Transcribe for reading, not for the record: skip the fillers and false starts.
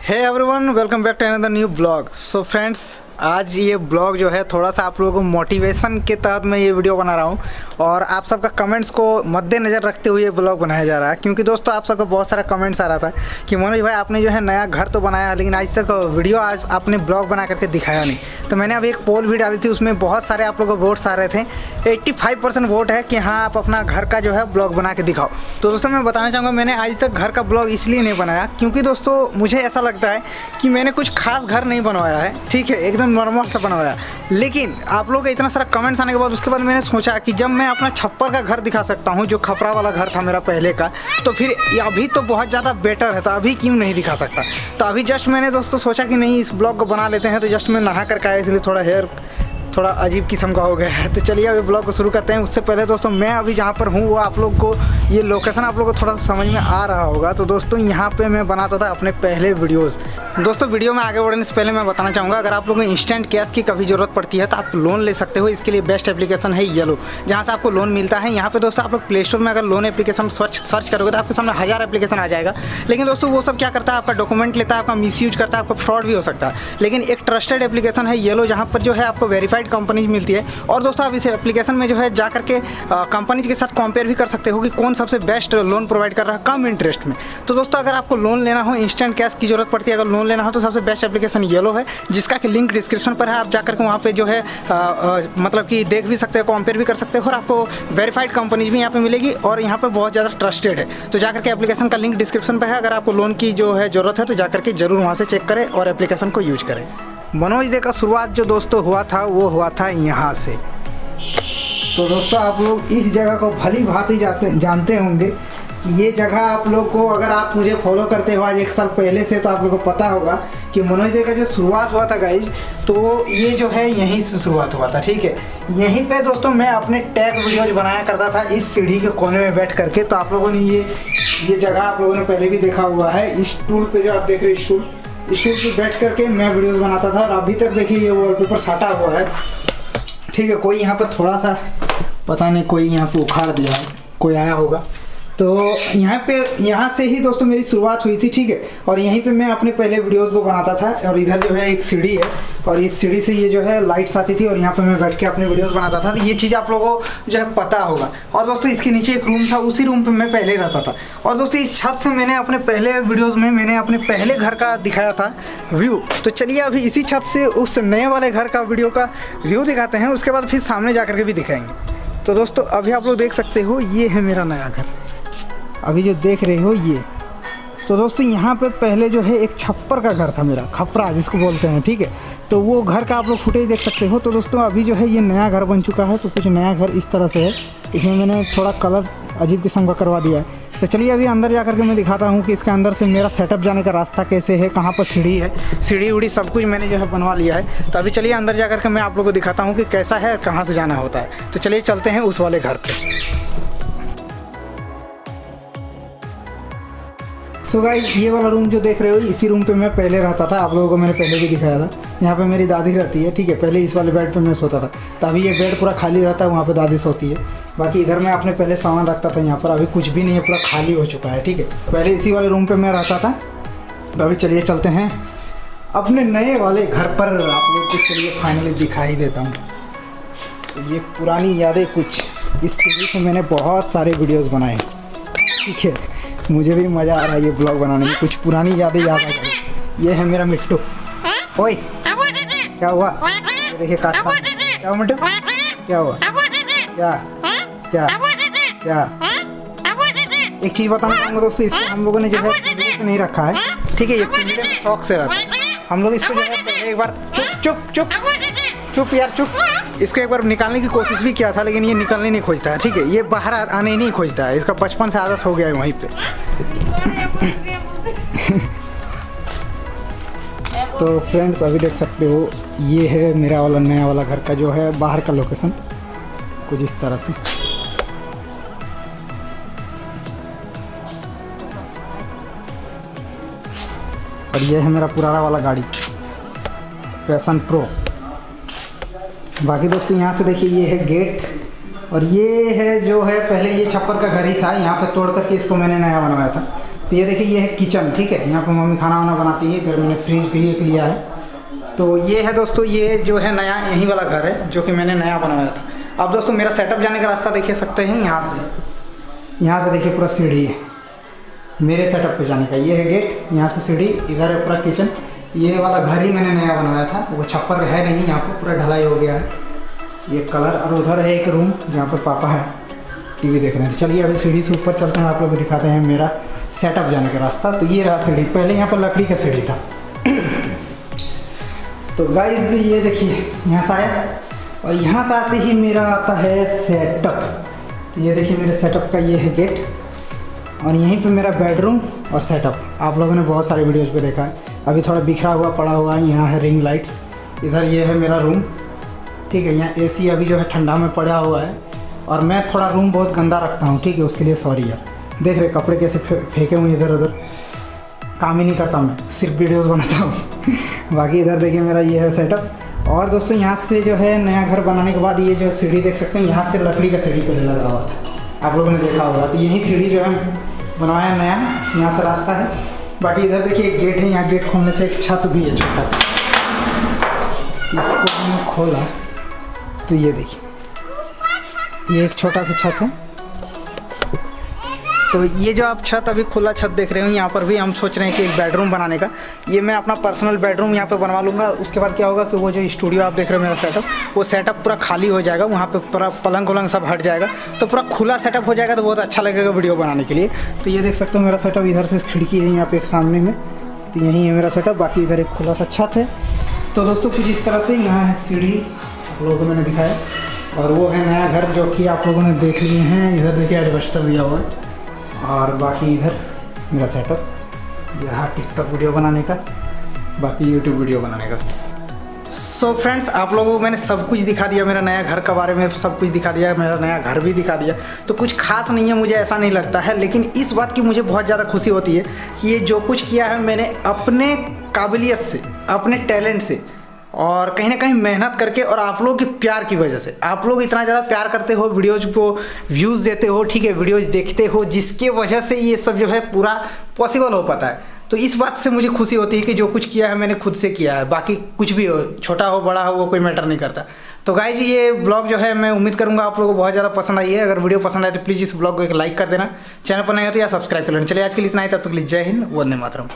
Hey everyone, welcome back to another new blog. So friends, आज ये blog जो है थोड़ा सा आप लोगों को मोटिवेशन के तहत मैं ये वीडियो बना रहा हूँ और आप सबका कमेंट्स को मद्देनज़र रखते हुए ये ब्लॉग बनाया जा रहा है। क्योंकि दोस्तों आप सबका बहुत सारा कमेंट्स आ रहा था कि मनोज भाई आपने जो है नया घर तो बनाया लेकिन आज तक वीडियो आज आपने ब्लॉग बना करके दिखाया नहीं। तो मैंने अभी एक पोल भी डाली थी, उसमें बहुत सारे आप लोगों को वोट्स आ रहे थे। 85% वोट है कि हाँ आप अपना घर का जो है ब्लॉग बना के दिखाओ। तो दोस्तों मैं बताना चाहूँगा, मैंने आज तक घर का ब्लॉग इसलिए नहीं बनाया क्योंकि दोस्तों मुझे ऐसा लगता है कि मैंने कुछ खास घर नहीं बनवाया है, ठीक है, एकदम नॉर्मल सा बनवाया। लेकिन आप लोगों के इतना सारा कमेंट्स आने के बाद उसके बाद मैंने सोचा कि जब मैं अपना छप्पर का घर दिखा सकता हूँ, जो खपरा वाला घर था मेरा पहले का, तो फिर अभी तो बहुत ज़्यादा बेटर है, तो अभी क्यों नहीं दिखा सकता। तो अभी जस्ट मैंने दोस्तों सोचा कि नहीं इस ब्लॉग को बना लेते हैं। तो जस्ट मैं नहा करके आया, इसलिए थोड़ा हेयर थोड़ा अजीब किस्म का हो गया है। तो चलिए अभी ब्लॉग को शुरू करते हैं। उससे पहले दोस्तों मैं अभी जहाँ पर हूँ वो आप लोग को ये लोकेशन आप लोग को थोड़ा सा समझ में आ रहा होगा। तो दोस्तों यहाँ पे मैं बनाता था अपने पहले वीडियोस। दोस्तों वीडियो में आगे बढ़ने से पहले मैं बताना चाहूँगा, अगर आप लोगों को इंस्टेंट कैश की कभी ज़रूरत पड़ती है तो आप लोन ले सकते हो। इसके लिए बेस्ट एप्लीकेशन है येलो, जहाँ से आपको लोन मिलता है। यहाँ पे दोस्तों आप लोग प्ले स्टोर में अगर लोन एप्लीकेशन सर्च करोगे तो आपके सामने 1000 एप्लीकेशन आ जाएगा। लेकिन दोस्तों वो सब क्या करता है, आपका डॉक्यूमेंट लेता है, आपका मिसयूज करता है, आपको फ्रॉड भी हो सकता है। लेकिन एक ट्रस्टेड एप्लीकेशन है येलो, जहाँ पर जो है आपको वेरीफाइड कंपनीज मिलती है। और दोस्तों आप इस एप्लीकेशन में जो है जा करके कंपनीज के साथ कंपेयर भी कर सकते हो कि कौन सबसे बेस्ट लोन प्रोवाइड कर रहा है कम इंटरेस्ट में। तो दोस्तों अगर आपको लोन लेना हो, इंस्टेंट कैश की जरूरत पड़ती है, अगर लोन लेना हो तो सबसे बेस्ट एप्लीकेशन येलो है, जिसका कि लिंक डिस्क्रिप्शन पर है। आप जा करके वहाँ पे जो है मतलब कि देख भी सकते हो, कंपेयर भी कर सकते हो और आपको वेरीफाइड कंपनीज भी यहाँ पे मिलेगी और यहाँ पे बहुत ज़्यादा ट्रस्टेड है। तो जा करके एप्लीकेशन का लिंक डिस्क्रिप्शन पर है। अगर आपको लोन की जो है ज़रूरत है तो जा करके ज़रूर वहाँ से चेक करें और एप्लीकेशन को यूज करें। मनोज डे का शुरुआत जो दोस्तों हुआ था वो हुआ था यहाँ से। तो दोस्तों आप लोग इस जगह को भली भांति जानते होंगे कि ये जगह आप लोग को, अगर आप मुझे फॉलो करते हो आज 1 साल पहले से, तो आप लोग को पता होगा कि मनोज डे का जो शुरुआत हुआ था गाइज, तो ये जो है यहीं से शुरुआत हुआ था, ठीक है। यहीं पे दोस्तों मैं अपने टैग वीडियोज बनाया करता था इस सीढ़ी के कोने में बैठ करके। तो आप लोगों ने ये जगह आप लोगों ने पहले भी देखा हुआ है। इस स्टूल पे जो आप देख रहे हैं, स्टूल पे बैठ करके मैं वीडियोज़ बनाता था। और अभी तक देखिए ये वॉलपेपर साटा हुआ है, ठीक है। कोई यहाँ पर थोड़ा सा पता नहीं, कोई यहाँ पे उखाड़ दिया है, कोई आया होगा। तो यहाँ से ही दोस्तों मेरी शुरुआत हुई थी, ठीक है। और यहीं पे मैं अपने पहले वीडियोस को बनाता था। और इधर जो है एक सीढ़ी है और इस सीढ़ी से ये जो है लाइट्स आती थी और यहाँ पे मैं बैठ के अपने वीडियोस बनाता था। तो ये चीज़ आप लोगों को जो है पता होगा। और दोस्तों इसके नीचे एक रूम था, उसी रूम पर मैं पहले रहता था। और दोस्तों इस छत से मैंने अपने पहले वीडियोज़ में मैंने अपने पहले घर का दिखाया था व्यू। तो चलिए अभी इसी छत से उस नए वाले घर का वीडियो का व्यू दिखाते हैं, उसके बाद फिर सामने जा कर के भी दिखाएंगे। तो दोस्तों अभी आप लोग देख सकते हो ये है मेरा नया घर, अभी जो देख रहे हो ये। तो दोस्तों यहाँ पे पहले जो है एक छप्पर का घर था मेरा, खपरा जिसको बोलते हैं, ठीक है। तो वो घर का आप लोग फुटेज देख सकते हो। तो दोस्तों अभी जो है ये नया घर बन चुका है। तो कुछ नया घर इस तरह से है, इसमें मैंने थोड़ा कलर अजीब किस्म का करवा दिया है। तो चलिए अभी अंदर जा कर के मैं दिखाता हूँ कि इसके अंदर से मेरा सेटअप जाने का रास्ता कैसे है, कहाँ पर सीढ़ी है, सीढ़ी उड़ी सब कुछ मैंने जो है बनवा लिया है। तो अभी चलिए अंदर जा कर के मैं आप लोगों को दिखाता हूँ कि कैसा है, कहाँ से जाना होता है। तो चलिए चलते हैं उस वाले घर पर। सो गाइस ये वाला रूम जो देख रहे हो, इसी रूम पे मैं पहले रहता था। आप लोगों को मैंने पहले भी दिखाया था। यहाँ पे मेरी दादी रहती है, ठीक है। पहले इस वाले बेड पे मैं सोता था, तो अभी ये बेड पूरा खाली रहता है, वहाँ पे दादी सोती है। बाकी इधर मैं अपने पहले सामान रखता था, यहाँ पर अभी कुछ भी नहीं है, पूरा खाली हो चुका है, ठीक है। पहले इसी वाले रूम पर मैं रहता था। तो अभी चलिए चलते हैं अपने नए वाले घर पर। आप लोग को चलिए फाइनली दिखा ही देता हूँ। तो ये पुरानी यादें कुछ, इस सीरीज में मैंने बहुत सारे वीडियोज़ बनाए, ठीक है। मुझे भी मज़ा आ रहा है ये ब्लॉग बनाने में, कुछ पुरानी यादें याद आ गई। ये है मेरा मिट्टू। ओए क्या हुआ, ये देखिए काटता। क्या हुआ मिट्टू, क्या हुआ, क्या क्या क्या। एक चीज़ बताना चाहूँगा दोस्तों, इसको हम लोगों ने जो है पिंजरे पे नहीं रखा है, ठीक है। ये पिंजरे में शौक से रहता है। हम लोग इसको जो है एक बार चुप चुप चुप यार चुप, इसको एक बार निकालने की कोशिश भी किया था, लेकिन ये निकलने नहीं खोजता है, ठीक है। ये बाहर आने ही नहीं खोजता है, इसका बचपन से आदत हो गया है वहीं पे। तो फ्रेंड्स अभी देख सकते हो ये है मेरा वाला नया वाला घर का जो है बाहर का लोकेशन, कुछ इस तरह से। और ये है मेरा पुराना वाला गाड़ी पैशन प्रो। बाकी दोस्तों यहाँ से देखिए ये है गेट, और ये है जो है पहले ये छप्पर का घर ही था, यहाँ पे तोड़ करके इसको मैंने नया बनवाया था। तो ये देखिए ये है किचन, ठीक है। यहाँ पर मम्मी खाना वाना बनाती है। इधर मैंने फ्रिज भी एक लिया है। तो ये है दोस्तों, ये जो है नया यहीं वाला घर है जो कि मैंने नया बनवाया था। अब दोस्तों मेरा सेटअप जाने का रास्ता देखिए सकते हैं यहाँ से देखिए पूरा सीढ़ी है मेरे सेटअप पे जाने का। ये है गेट, यहाँ से सीढ़ी, इधर है पूरा किचन। ये वाला घर ही मैंने नया बनवाया था, वो छप्पर है नहीं, यहाँ पे पूरा ढलाई हो गया है ये कलर। और उधर है एक रूम जहाँ पर पापा है टीवी देख रहे हैं। चलिए अभी सीढ़ी से ऊपर चलते हैं, आप लोग को दिखाते हैं मेरा सेटअप जाने का रास्ता। तो ये रहा सीढ़ी, पहले यहाँ पर लकड़ी का सीढ़ी था। तो गाइस ये देखिए यहाँ से आया और यहाँ से आते ही मेरा आता है सेटअप। तो ये देखिए मेरे सेटअप का ये है गेट और यहीं पे मेरा बेडरूम और सेटअप आप लोगों ने बहुत सारे वीडियोज़ पे देखा है। अभी थोड़ा बिखरा हुआ पड़ा हुआ है। यहाँ है रिंग लाइट्स, इधर ये है मेरा रूम, ठीक है। यहाँ एसी अभी जो है ठंडा में पड़ा हुआ है और मैं थोड़ा रूम बहुत गंदा रखता हूँ, ठीक है, उसके लिए सॉरी यार। देख रहे कपड़े कैसे फेंके हुए इधर उधर, काम ही नहीं करता मैं, सिर्फ वीडियोज़ बनाता हूँ। बाकी इधर देखिए मेरा ये है सेटअप। और दोस्तों यहाँ से जो है नया घर बनाने के बाद ये जो सीढ़ी देख सकते हैं, यहाँ से लकड़ी का सीढ़ी पहले लगा हुआ था, आप लोगों ने देखा होगा। तो यही सीढ़ी जो है बनवाया नया, यहाँ से रास्ता है। बाकी इधर देखिए एक गेट है, यहाँ गेट खोलने से एक छत भी है छोटा सा, इसको मैंने खोला तो ये देखिए ये एक छोटा सा छत है। तो ये जो आप छत अभी खुला छत देख रहे हो, यहाँ पर भी हम सोच रहे हैं कि एक बेडरूम बनाने का। ये मैं अपना पर्सनल बेडरूम यहाँ पे बनवा लूँगा। उसके बाद क्या होगा कि वो जो स्टूडियो आप देख रहे हो मेरा सेटअप, वो सेटअप पूरा खाली हो जाएगा, वहाँ पे पूरा पलंग वलंग सब हट जाएगा, तो पूरा खुला सेटअप हो जाएगा, तो बहुत अच्छा लगेगा वीडियो बनाने के लिए। तो ये देख सकते हो मेरा सेटअप, इधर से खिड़की है यहाँ पे एक सामने में, तो यहीं है मेरा सेटअप। बाकी इधर एक खुला सा छत है। तो दोस्तों कुछ इस तरह से यहाँ है सीढ़ी, आप लोगों को मैंने दिखाया। और वो है नया घर जो कि आप लोगों ने देख लिए हैं। इधर देखिए एडवेस्टर दिया हुआ है। और बाकी इधर मेरा सेटअप, यहाँ टिकटॉक वीडियो बनाने का, बाकी यूट्यूब वीडियो बनाने का। सो फ्रेंड्स आप लोगों को मैंने सब कुछ दिखा दिया, मेरा नया घर के बारे में सब कुछ दिखा दिया, मेरा नया घर भी दिखा दिया। तो कुछ खास नहीं है, मुझे ऐसा नहीं लगता है, लेकिन इस बात की मुझे बहुत ज़्यादा खुशी होती है कि ये जो कुछ किया है मैंने अपने काबिलियत से, अपने टैलेंट से और कहीं ना कहीं मेहनत करके और आप लोगों के प्यार की वजह से। आप लोग इतना ज़्यादा प्यार करते हो, वीडियोज़ को व्यूज़ देते हो, ठीक है, वीडियोज़ देखते हो, जिसके वजह से ये सब जो है पूरा पॉसिबल हो पाता है। तो इस बात से मुझे खुशी होती है कि जो कुछ किया है मैंने खुद से किया है। बाकी कुछ भी हो, छोटा हो बड़ा हो, वो कोई मैटर नहीं करता। तो गाइस ये ब्लॉग जो है मैं उम्मीद करूँगा आप लोगों को बहुत ज़्यादा पसंद आई है। अगर वीडियो पसंद आए तो प्लीज़ इस ब्लॉग को एक लाइक कर देना, चैनल पर नए हो तो या सब्सक्राइब कर लेना। चलिए आज के लिए इतना ही, तब तक के लिए जय हिंद, वंदे मातरम।